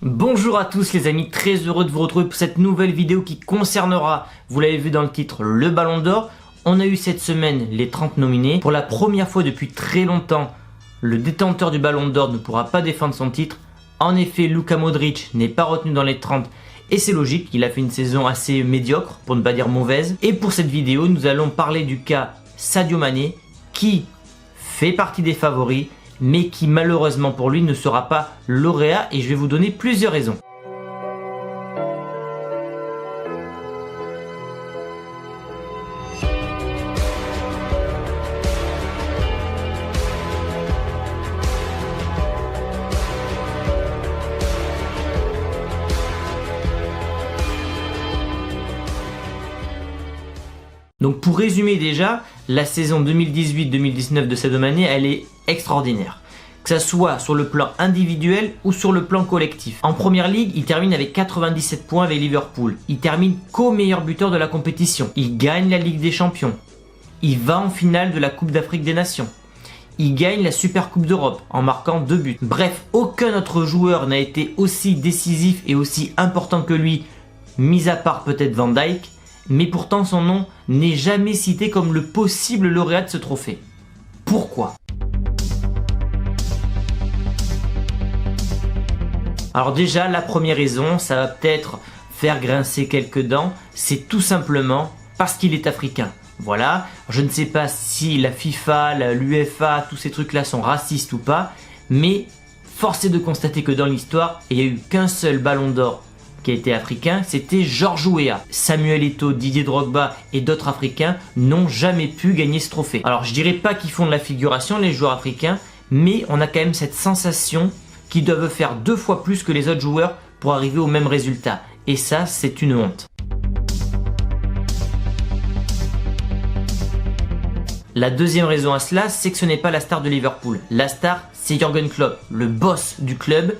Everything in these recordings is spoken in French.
Bonjour à tous les amis, très heureux de vous retrouver pour cette nouvelle vidéo qui concernera, vous l'avez vu dans le titre, le Ballon d'Or. On a eu cette semaine les 30 nominés. Pour la première fois depuis très longtemps, le détenteur du Ballon d'Or ne pourra pas défendre son titre. En effet, Luka Modric n'est pas retenu dans les 30 et c'est logique, il a fait une saison assez médiocre, pour ne pas dire mauvaise. Et pour cette vidéo, nous allons parler du cas Sadio Mané qui fait partie des favoris, mais qui malheureusement pour lui ne sera pas lauréat et je vais vous donner plusieurs raisons. Donc pour résumer déjà, la saison 2018-2019 de Sadio Mané, elle est extraordinaire. Que ça soit sur le plan individuel ou sur le plan collectif. En première ligue, il termine avec 97 points avec Liverpool. Il termine co-meilleur buteur de la compétition. Il gagne la Ligue des Champions. Il va en finale de la Coupe d'Afrique des Nations. Il gagne la Super Coupe d'Europe en marquant 2 buts. Bref, aucun autre joueur n'a été aussi décisif et aussi important que lui, mis à part peut-être Van Dijk. Mais pourtant son nom n'est jamais cité comme le possible lauréat de ce trophée. Pourquoi ? Alors déjà, la première raison, ça va peut-être faire grincer quelques dents, c'est tout simplement parce qu'il est africain. Voilà, je ne sais pas si la FIFA, l'UEFA, tous ces trucs-là sont racistes ou pas, mais force est de constater que dans l'histoire, il n'y a eu qu'un seul ballon d'or qui a été africain, c'était George Weah. Samuel Eto'o, Didier Drogba et d'autres africains n'ont jamais pu gagner ce trophée. Alors je dirais pas qu'ils font de la figuration les joueurs africains, mais on a quand même cette sensation qu'ils doivent faire 2 fois plus que les autres joueurs pour arriver au même résultat. Et ça, c'est une honte. La deuxième raison à cela, c'est que ce n'est pas la star de Liverpool. La star, c'est Jürgen Klopp, le boss du club.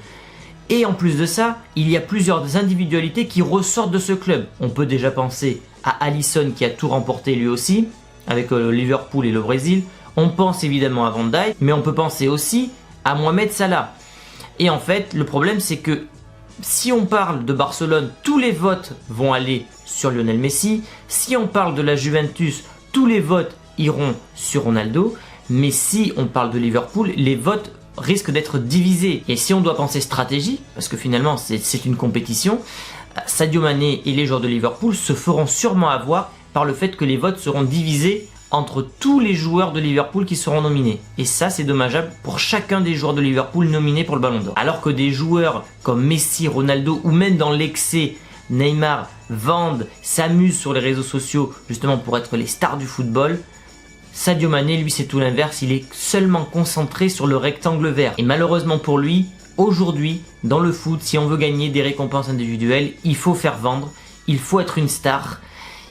Et en plus de ça, il y a plusieurs individualités qui ressortent de ce club. On peut déjà penser à Alisson qui a tout remporté lui aussi, avec le Liverpool et le Brésil. On pense évidemment à Van Dijk, mais on peut penser aussi à Mohamed Salah. Et en fait, le problème c'est que si on parle de Barcelone, tous les votes vont aller sur Lionel Messi. Si on parle de la Juventus, tous les votes iront sur Ronaldo. Mais si on parle de Liverpool, les votes risquent d'être divisés. Et si on doit penser stratégie, parce que finalement c'est une compétition, Sadio Mané et les joueurs de Liverpool se feront sûrement avoir par le fait que les votes seront divisés entre tous les joueurs de Liverpool qui seront nominés. Et ça, c'est dommageable pour chacun des joueurs de Liverpool nominés pour le Ballon d'Or. Alors que des joueurs comme Messi, Ronaldo ou même dans l'excès, Neymar, vendent, s'amusent sur les réseaux sociaux justement pour être les stars du football, Sadio Mané, lui, c'est tout l'inverse. Il est seulement concentré sur le rectangle vert. Et malheureusement pour lui, aujourd'hui, dans le foot, si on veut gagner des récompenses individuelles, il faut faire vendre, il faut être une star.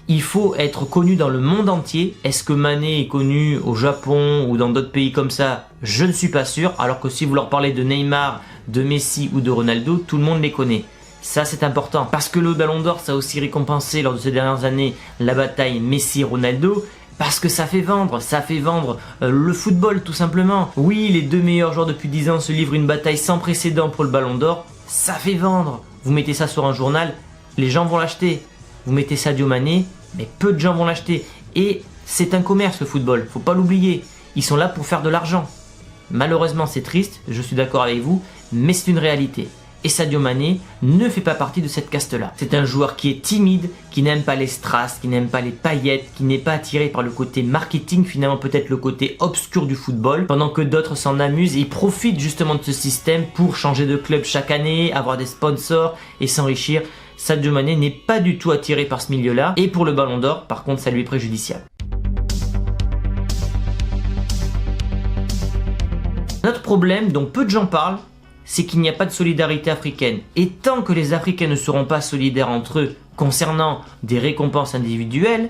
Il faut être connu dans le monde entier. Est-ce que Mané est connu au Japon ou dans d'autres pays comme ça? Je ne suis pas sûr. Alors que si vous leur parlez de Neymar, de Messi ou de Ronaldo, tout le monde les connaît. Ça, c'est important. Parce que le Ballon d'Or, ça a aussi récompensé lors de ces dernières années la bataille Messi-Ronaldo. Parce que ça fait vendre le football tout simplement. Oui, les 2 meilleurs joueurs depuis 10 ans se livrent une bataille sans précédent pour le Ballon d'Or. Ça fait vendre. Vous mettez ça sur un journal, les gens vont l'acheter. Vous mettez Sadio Mané, mais peu de gens vont l'acheter. Et c'est un commerce le football, faut pas l'oublier. Ils sont là pour faire de l'argent. Malheureusement c'est triste, je suis d'accord avec vous, mais c'est une réalité. Et Sadio Mané ne fait pas partie de cette caste-là. C'est un joueur qui est timide, qui n'aime pas les strass, qui n'aime pas les paillettes, qui n'est pas attiré par le côté marketing, finalement peut-être le côté obscur du football, pendant que d'autres s'en amusent et ils profitent justement de ce système pour changer de club chaque année, avoir des sponsors et s'enrichir. Sadio Mané n'est pas du tout attiré par ce milieu-là et pour le Ballon d'Or, par contre, ça lui est préjudiciable. Notre problème dont peu de gens parlent, c'est qu'il n'y a pas de solidarité africaine. Et tant que les Africains ne seront pas solidaires entre eux concernant des récompenses individuelles,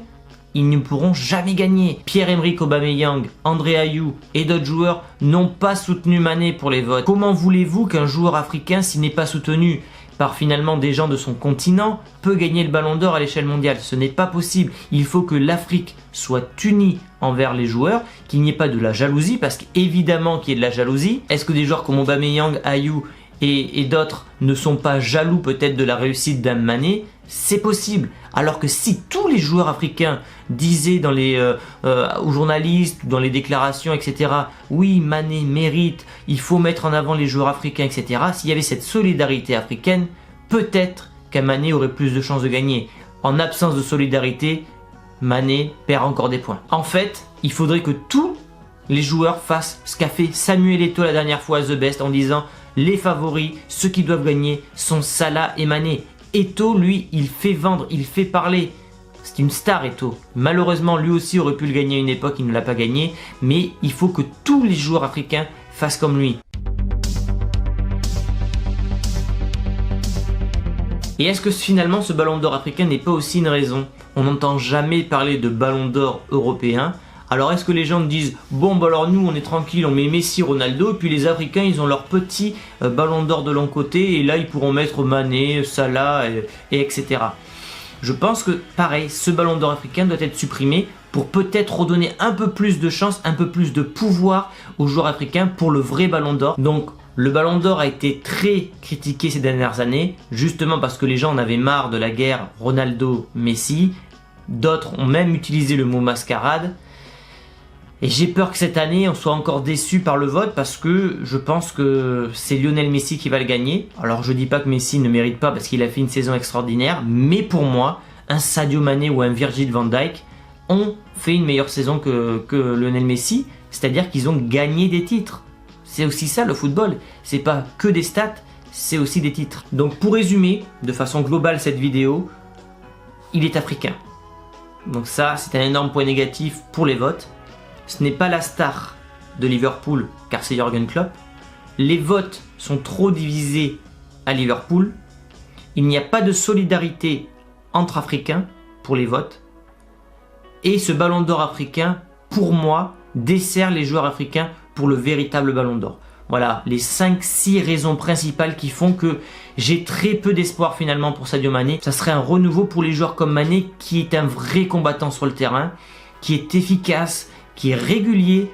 ils ne pourront jamais gagner. Pierre-Emerick Aubameyang, André Ayew et d'autres joueurs n'ont pas soutenu Mané pour les votes. Comment voulez-vous qu'un joueur africain, s'il n'est pas soutenu par finalement des gens de son continent, peut gagner le Ballon d'Or à l'échelle mondiale? Ce n'est pas possible. Il faut que l'Afrique soit unie envers les joueurs, qu'il n'y ait pas de la jalousie, parce qu'évidemment qu'il y ait de la jalousie. Est-ce que des joueurs comme Aubameyang, Ayew et d'autres ne sont pas jaloux peut-être de la réussite d'un Mané, c'est possible. Alors que si tous les joueurs africains disaient aux journalistes, dans les déclarations, etc. Oui, Mané mérite, il faut mettre en avant les joueurs africains, etc. S'il y avait cette solidarité africaine, peut-être qu'un Mané aurait plus de chances de gagner. En absence de solidarité, Mané perd encore des points. En fait, il faudrait que tous les joueurs fassent ce qu'a fait Samuel Eto'o la dernière fois à The Best en disant les favoris, ceux qui doivent gagner sont Salah et Mané. Eto'o, lui, il fait vendre, il fait parler. C'est une star, Eto'o. Malheureusement, lui aussi aurait pu le gagner à une époque, il ne l'a pas gagné. Mais il faut que tous les joueurs africains fassent comme lui. Et est-ce que finalement ce ballon d'or africain n'est pas aussi une raison? On n'entend jamais parler de ballon d'or européen. Alors est-ce que les gens disent bon bah alors nous on est tranquille, on met Messi, Ronaldo, et puis les Africains ils ont leur petit ballon d'or de l'autre côté et là ils pourront mettre Mané, Salah et etc. Je pense que pareil, ce ballon d'or africain doit être supprimé pour peut-être redonner un peu plus de chance, un peu plus de pouvoir aux joueurs africains pour le vrai ballon d'or. Donc le ballon d'or a été très critiqué ces dernières années, justement parce que les gens en avaient marre de la guerre Ronaldo-Messi. D'autres ont même utilisé le mot mascarade. Et j'ai peur que cette année, on soit encore déçu par le vote parce que je pense que c'est Lionel Messi qui va le gagner. Alors je dis pas que Messi ne mérite pas parce qu'il a fait une saison extraordinaire, mais pour moi, un Sadio Mané ou un Virgil van Dijk ont fait une meilleure saison que Lionel Messi, c'est-à-dire qu'ils ont gagné des titres. C'est aussi ça le football, c'est pas que des stats, c'est aussi des titres. Donc pour résumer de façon globale cette vidéo, il est africain. Donc ça, c'est un énorme point négatif pour les votes. Ce n'est pas la star de Liverpool car c'est Jürgen Klopp. Les votes sont trop divisés à Liverpool. Il n'y a pas de solidarité entre Africains pour les votes. Et ce ballon d'or africain, pour moi, dessert les joueurs africains pour le véritable ballon d'or. Voilà les 5-6 raisons principales qui font que j'ai très peu d'espoir finalement pour Sadio Mané. Ça serait un renouveau pour les joueurs comme Mané qui est un vrai combattant sur le terrain, qui est efficace, qui est régulier,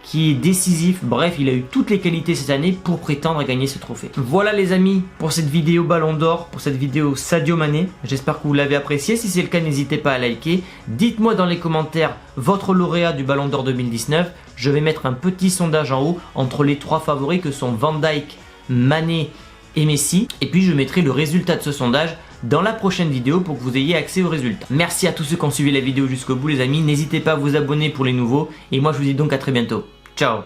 qui est décisif. Bref, il a eu toutes les qualités cette année pour prétendre à gagner ce trophée. Voilà les amis pour cette vidéo Ballon d'Or, pour cette vidéo Sadio Mané. J'espère que vous l'avez apprécié. Si c'est le cas, n'hésitez pas à liker. Dites-moi dans les commentaires votre lauréat du Ballon d'Or 2019. Je vais mettre un petit sondage en haut entre les trois favoris que sont Van Dijk, Mané et Messi. Et puis je mettrai le résultat de ce sondage dans la prochaine vidéo pour que vous ayez accès aux résultats. Merci à tous ceux qui ont suivi la vidéo jusqu'au bout les amis. N'hésitez pas à vous abonner pour les nouveaux. Et moi je vous dis donc à très bientôt. Ciao.